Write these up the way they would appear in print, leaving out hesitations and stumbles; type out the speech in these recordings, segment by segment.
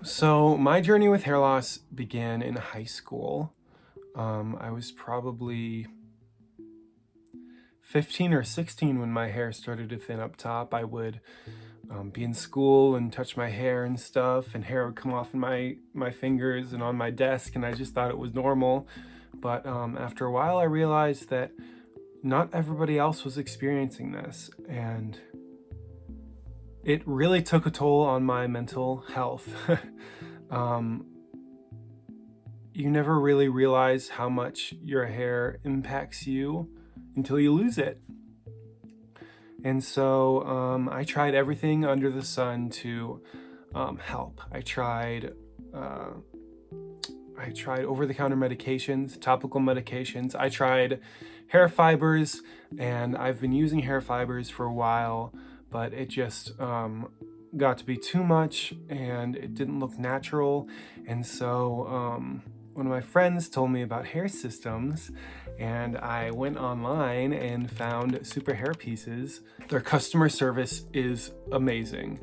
So my journey with hair loss began in high school. I was probably 15 or 16 when my hair started to thin up top. I would be in school and touch my hair and stuff, and hair would come off in my fingers and on my desk, and I just thought it was normal. But after a while, I realized that not everybody else was experiencing this, and it really took a toll on my mental health. um, you never really realize how much your hair impacts you until you lose it. And so I tried everything under the sun to help. I tried over-the-counter medications, topical medications. I tried hair fibers, and I've been using hair fibers for a while, but it just got to be too much, and it didn't look natural. And so one of my friends told me about Hairsystems, and I went online and found Super Hair Pieces. Their customer service is amazing.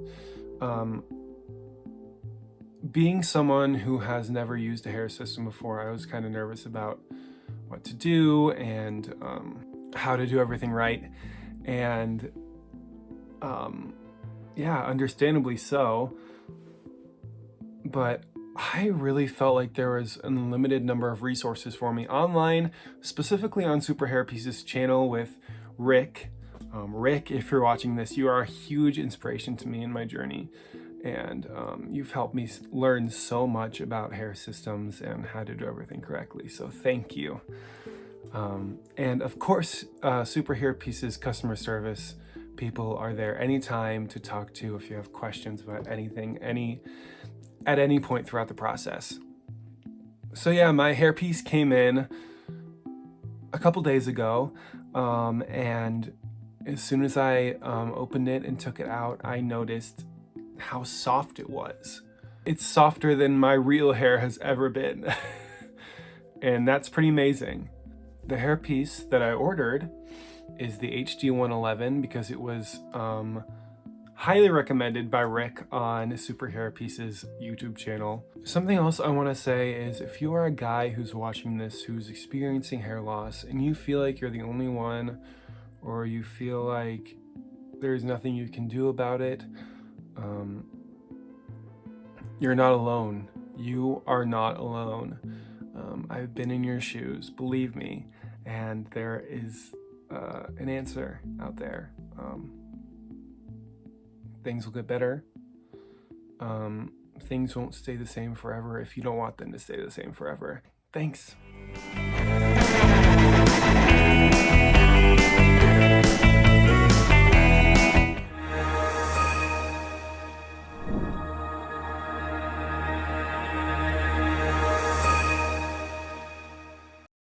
Being someone who has never used a hair system before, I was kind of nervous about what to do and how to do everything right. And yeah, understandably so. But I really felt like there was an unlimited number of resources for me online, specifically on Super Hair Pieces channel with Rick. Rick, if you're watching this, you are a huge inspiration to me in my journey. And you've helped me learn so much about hair systems and how to do everything correctly. So thank you. And of course, Super Hair Pieces customer service people are there anytime to talk to if you have questions about anything, at any point throughout the process. So yeah, my hairpiece came in a couple days ago, and as soon as I opened it and took it out, I noticed how soft it was. It's softer than my real hair has ever been. And that's pretty amazing. The hairpiece that I ordered is the HD111 because it was highly recommended by Rick on Super Hair Pieces YouTube channel. Something else I want to say is if you are a guy who's watching this who's experiencing hair loss and you feel like you're the only one, or you feel like there's nothing you can do about it, you're not alone. You are not alone. I've been in your shoes, believe me, and there is an answer out there. Things will get better. Things won't stay the same forever if you don't want them to stay the same forever. Thanks.